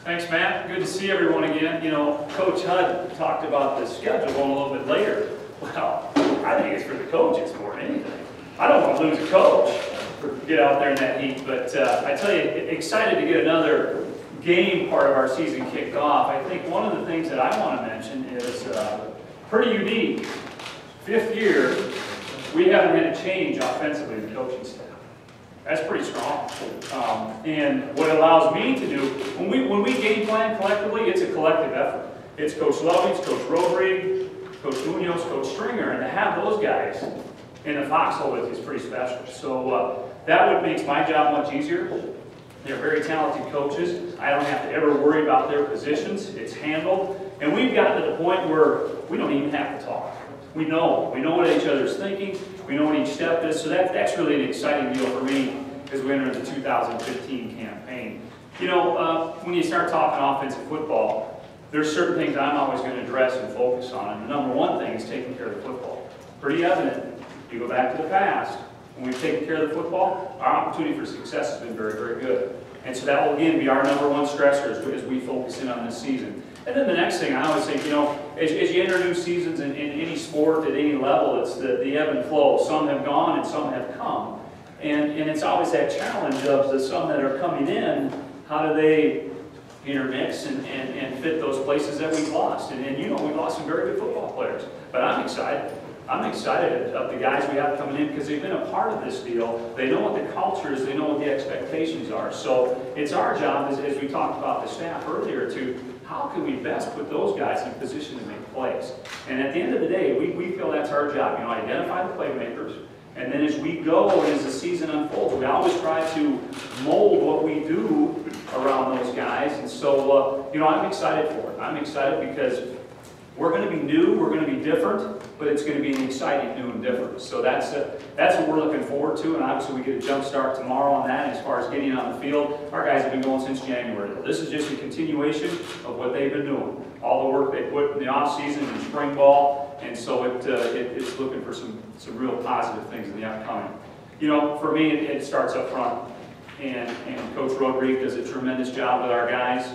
Thanks, Matt. Good to see everyone again. You know, Coach Hudd talked about the schedule going a little bit later. Well, I think it's for the coaches more than anything. I don't want to lose a coach for get out there in that heat, but I tell you, excited to get another game part of our season kicked off. I think one of the things that I want to mention is pretty unique. 5th year, we haven't had a change offensively in the coaching staff. That's pretty strong. And what it allows me to do, when we game plan collectively, it's a collective effort. It's Coach Lovey, it's Coach Rodrigue, Coach Munoz, Coach Stringer, and to have those guys in the foxhole with you is pretty special. So that what makes my job much easier. They're very talented coaches. I don't have to ever worry about their positions. It's handled. And we've gotten to the point where we don't even have to talk. We know what each other's thinking. We know what each step is. So that's really an exciting deal for me as we enter the 2015 campaign. You know, when you start talking offensive football, there's certain things I'm always going to address and focus on. And the number one thing is taking care of the football. Pretty evident. You go back to the past. When we've taken care of the football, our opportunity for success has been very, very good. And so that will, again, be our number one stressor as we focus in on this season. And then the next thing, I always think, you know, as you enter new seasons in any sport at any level, it's the ebb and flow. Some have gone and some have come. And it's always that challenge of the some that are coming in, how do they intermix and fit those places that we've lost. And you know, we've lost some very good football players. But I'm excited. I'm excited of the guys we have coming in because they've been a part of this deal. They know what the culture is. They know what the expectations are. So it's our job, as we talked about the staff earlier, to how can we best put those guys in position to make plays. And at the end of the day, we feel that's our job. You know, identify the playmakers. And then as we go and as the season unfolds, we always try to mold what we do around those guys. And so, you know, I'm excited for it. I'm excited because we're going to be new, we're going to be different, but it's going to be an exciting new and different. So that's what we're looking forward to, and obviously we get a jump start tomorrow on that as far as getting on the field. Our guys have been going since January. This is just a continuation of what they've been doing. All the work they put in the off-season and spring ball, and so it's looking for some real positive things in the upcoming. You know, for me, it starts up front, and Coach Rodrigue does a tremendous job with our guys,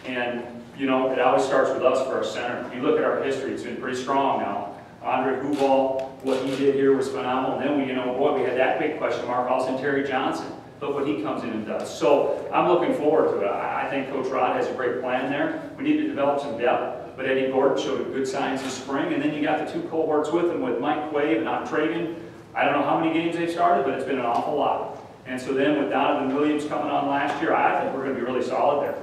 and you know, it always starts with us for our center. If you look at our history, it's been pretty strong now. Andre Hubal, what he did here was phenomenal. And then we had that big question mark. Also, Terry Johnson. Look what he comes in and does. So I'm looking forward to it. I think Coach Rod has a great plan there. We need to develop some depth. But Eddie Gordon showed good signs this spring. And then you got the 2 cohorts with him, with Mike Quaid and Tragan. I don't know how many games they've started, but it's been an awful lot. And so then with Donovan Williams coming on last year, I think we're going to be really solid there.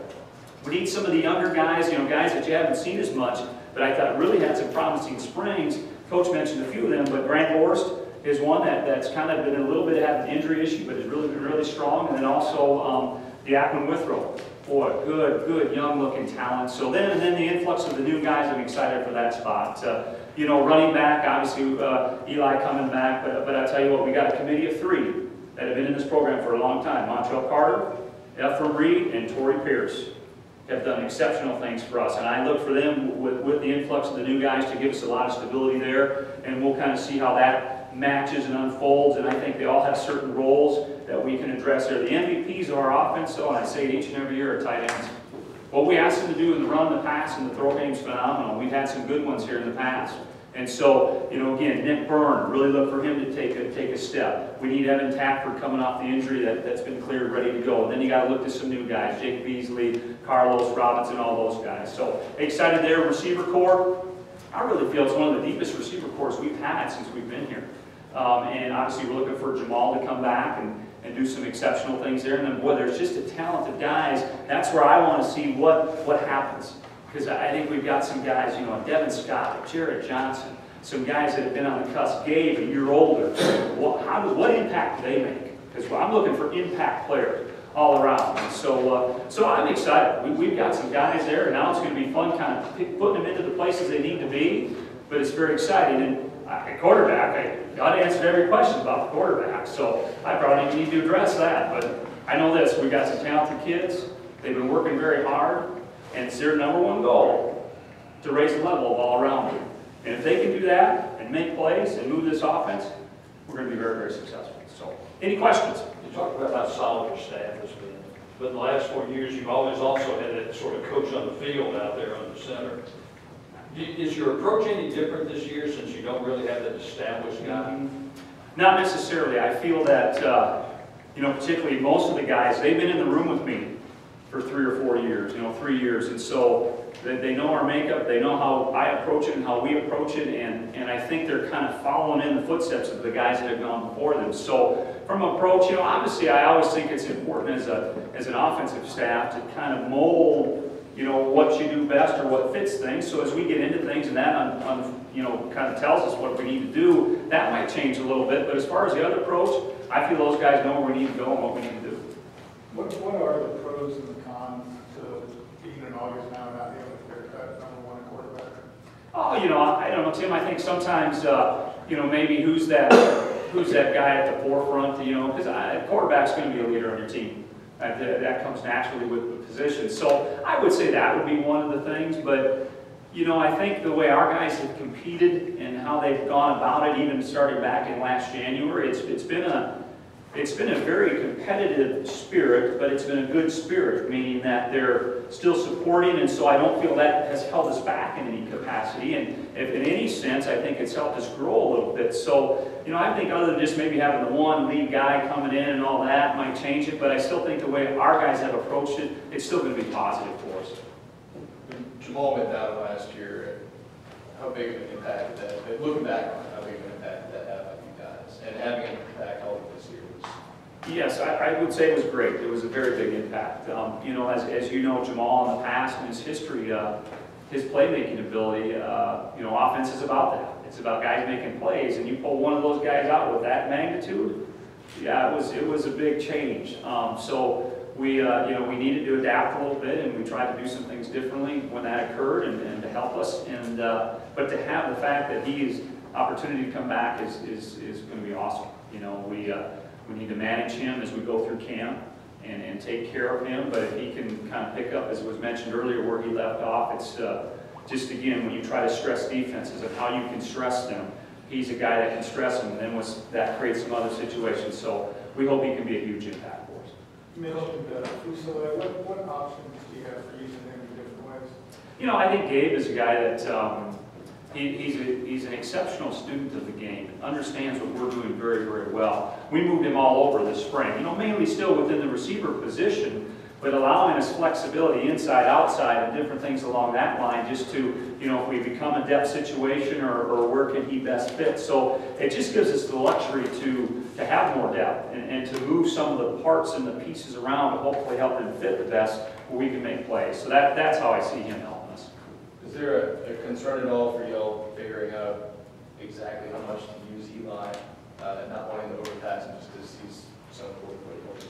We need some of the younger guys, you know, guys that you haven't seen as much, but I thought really had some promising springs. Coach mentioned a few of them, but Grant Horst is one that's kind of been a little bit of an injury issue, but has really been really strong. And then also Diakman Withrow. Boy, good young-looking talent. So then the influx of the new guys, I'm excited for that spot. You know, running back, obviously Eli coming back, but I tell you what, we got a committee of 3 that have been in this program for a long time. Montrell Carter, Ephraim Reed, and Torrey Pierce have done exceptional things for us, and I look for them with the influx of the new guys to give us a lot of stability there, and we'll kind of see how that matches and unfolds, and I think they all have certain roles that we can address there. The MVPs of our offense, though, and I say it each and every year, are tight ends. What we ask them to do in the run, the pass, and the throw game is phenomenal. We've had some good ones here in the past. And so, you know, again, Nick Byrne, really look for him to take a step. We need Evan Tackford coming off the injury that's been cleared, ready to go. And then you got to look to some new guys, Jake Beasley, Carlos Robinson, all those guys. So excited there. Receiver corps, I really feel it's one of the deepest receiver corps we've had since we've been here. And obviously we're looking for Jamal to come back and do some exceptional things there. And then, boy, there's just a talent of guys. That's where I want to see what happens. Because I think we've got some guys, you know, Devin Scott, Jared Johnson, some guys that have been on the cusp. Gabe, a year older. What impact do they make? Because I'm looking for impact players all around. And so I'm excited. We've got some guys there, and now it's going to be fun kind of putting them into the places they need to be. But it's very exciting. And quarterback, God answered every question about the quarterback. So I probably need to address that. But I know this, we've got some talented kids. They've been working very hard. And it's their number one goal to raise the level of all around them. And if they can do that and make plays and move this offense, we're going to be very, very successful. So, any questions? You talked about how solid your staff has been. but in the last 4 years, you've always also had that sort of coach on the field out there on the center. Is your approach any different this year since you don't really have that established guy? Not necessarily. I feel that, particularly most of the guys, they've been in the room with me for 3 or 4 years, 3 years. And so they know our makeup, they know how I approach it and how we approach it, and I think they're kind of following in the footsteps of the guys that have gone before them. So from approach, obviously I always think it's important as an offensive staff to kind of mold, what you do best or what fits things. So as we get into things and that kind of tells us what we need to do, that might change a little bit. But as far as the other approach, I feel those guys know where we need to go and what we need to do. What are the pros and the cons to being in August now and not being able to clear cut #1 quarterback? Oh, I don't know, Tim. I think sometimes, maybe who's that guy at the forefront, because quarterback's going to be a leader on your team. That comes naturally with the position. So I would say that would be one of the things. But, I think the way our guys have competed and how they've gone about it, even starting back in last January, it's been a very competitive spirit, but it's been a good spirit, meaning that they're still supporting, and so I don't feel that has held us back in any capacity. And if in any sense, I think it's helped us grow a little bit. So, I think other than just maybe having the one lead guy coming in and all that might change it, but I still think the way our guys have approached it, it's still going to be positive for us. Jamal went down last year. How big of an impact did that, looking back on it, how big of an impact did that have on you guys? And having an impact all of this year was... Yes, I would say it was great. It was a very big impact. As you know, Jamal in the past and his history, his playmaking ability, offense is about that. It's about guys making plays, and you pull one of those guys out with that magnitude, yeah, it was a big change. So we needed to adapt a little bit, and we tried to do some things differently when that occurred, and to help us. And but to have the fact that he's opportunity to come back is going to be awesome. We need to manage him as we go through camp and take care of him. But if he can kind of pick up, as was mentioned earlier, where he left off, it's just, again, when you try to stress defenses and how you can stress them, he's a guy that can stress them, and then that creates some other situations. So we hope he can be a huge impact for us. You mentioned Fusila. What options do you have for using him in different ways? I think Gabe is a guy that he's an exceptional student of the game, understands what we're doing very, very well. We moved him all over this spring, mainly still within the receiver position, but allowing us flexibility inside, outside, and different things along that line, just to, if we become a depth situation or where can he best fit. So it just gives us the luxury to have more depth and to move some of the parts and the pieces around to hopefully help him fit the best where we can make plays. So that's how I see him helping us. Is there a concern at all for y'all figuring out exactly how much to use Eli and not wanting to overpass him just because he's so important?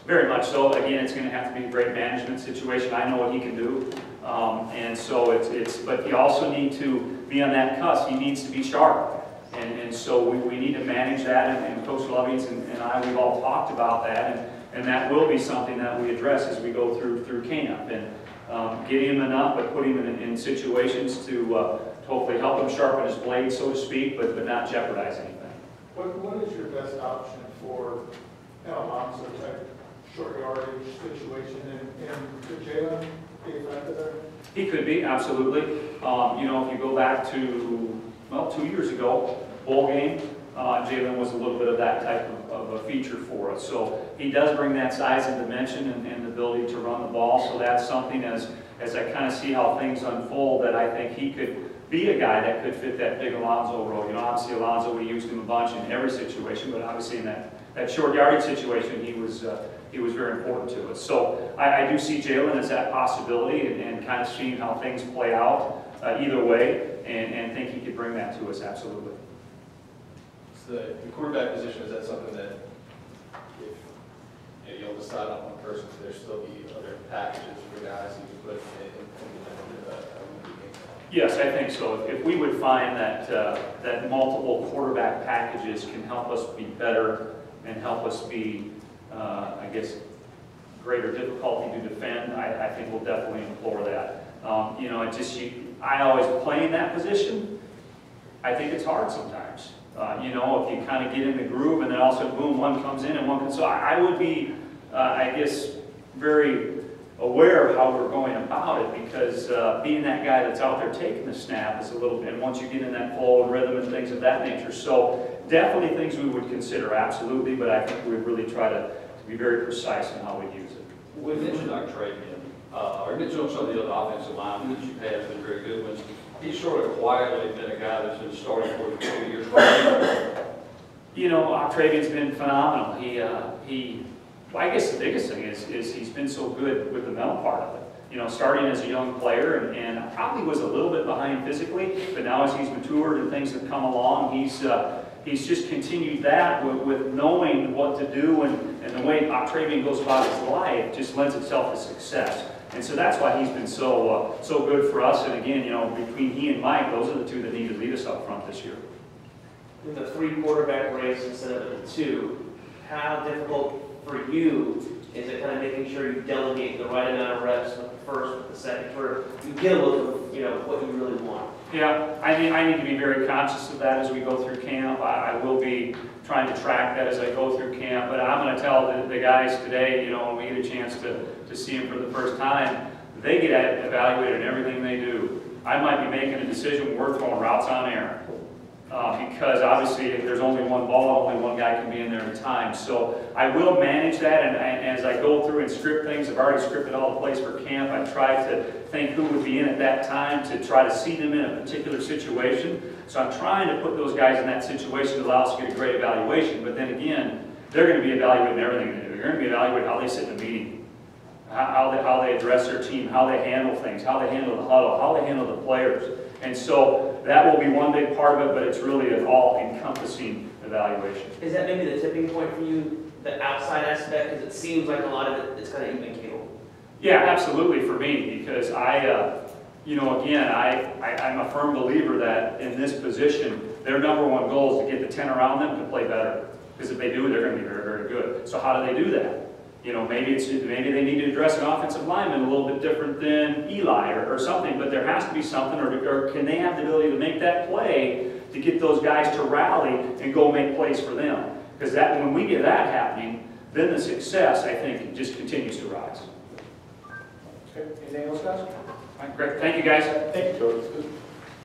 Very much so. Again, it's going to have to be a great management situation. I know what he can do. And so but you also need to be on that cusp. He needs to be sharp. And so we need to manage that. And Coach Lovings and I, we've all talked about that. And that will be something that we address as we go through camp. And get him enough, but put him in situations to hopefully help him sharpen his blade, so to speak, but not jeopardize anything. What is your best option for an Alonso type short yardage situation? And could Jalen be effective there? He could be, absolutely. If you go back to, 2 years ago, bowl game, Jalen was a little bit of that type of a feature for us. So he does bring that size and dimension and the ability to run the ball. So that's something, as I kind of see how things unfold, that I think he could be a guy that could fit that big Alonso role. Obviously Alonso, we used him a bunch in every situation, but obviously in that short yardage situation, he was very important to us. So I do see Jalen as that possibility and kind of seeing how things play out either way, and think he could bring that to us, absolutely. The quarterback position, is that something that if you'll decide on one person, so there still be other packages for guys you can put in a game? Yes, I think so. If we would find that multiple quarterback packages can help us be better and help us be, greater difficulty to defend, I think we'll definitely implore that. I always play in that position. I think it's hard sometimes. If you kind of get in the groove and then also boom, one comes in and one comes. So I would be, very aware of how we're going about it, because being that guy that's out there taking the snap is a little bit, and once you get in that flow and rhythm and things of that nature. So definitely things we would consider, absolutely, but I think we really try to be very precise in how we use it. We mentioned Octavian, or mentioned some of the other offensive linemen that you've had have been very good ones. He's sort of quietly been a guy that's been starting for the 2 years. You know, Octavian's been phenomenal. Well, I guess the biggest thing is he's been so good with the mental part of it. You know, starting as a young player and probably was a little bit behind physically, but now as he's matured and things have come along, he's just continued that with knowing what to do, and the way Octavian goes about his life just lends itself to success. And so that's why he's been so good for us. And again, you know, between he and Mike, those are the two that need to lead us up front this year. In the 3 quarterback race instead of the 2, how difficult for you is it kind of making sure you delegate the right amount of reps with the first, with the second, where you get a look of, you know, what you really want? Yeah, I need to be very conscious of that as we go through camp. I will be trying to track that as I go through camp, but I'm going to tell the guys today, you know, when we get a chance to see them for the first time, they get evaluated in everything they do. I might be making a decision when we're throwing routes on air. Because obviously if there's only one ball, only one guy can be in there at a time. So I will manage that, and as I go through and script things, I've already scripted all the plays for camp. I've tried to think who would be in at that time to try to see them in a particular situation. So I'm trying to put those guys in that situation that allows us to get a great evaluation. But then again, they're going to be evaluating everything they do. They're going to be evaluating how they sit in a meeting, how they address their team, how they handle things, how they handle the huddle, how they handle the players. And so that will be one big part of it, but it's really an all-encompassing evaluation. Is that maybe the tipping point for you, the outside aspect? Because it seems like a lot of it is kind of even keel. Yeah, absolutely for me, because you know, again, I'm a firm believer that in this position, their #1 goal is to get the 10 around them to play better. Because if they do, they're going to be very, very good. So how do they do that? You know, maybe they need to address an offensive lineman a little bit different than Eli or something, but there has to be something, or can they have the ability to make that play to get those guys to rally and go make plays for them? Because that, when we get that happening, then the success, I think, just continues to rise. Okay, anything else, guys? All right, great. Thank you, guys. Thank you, Coach.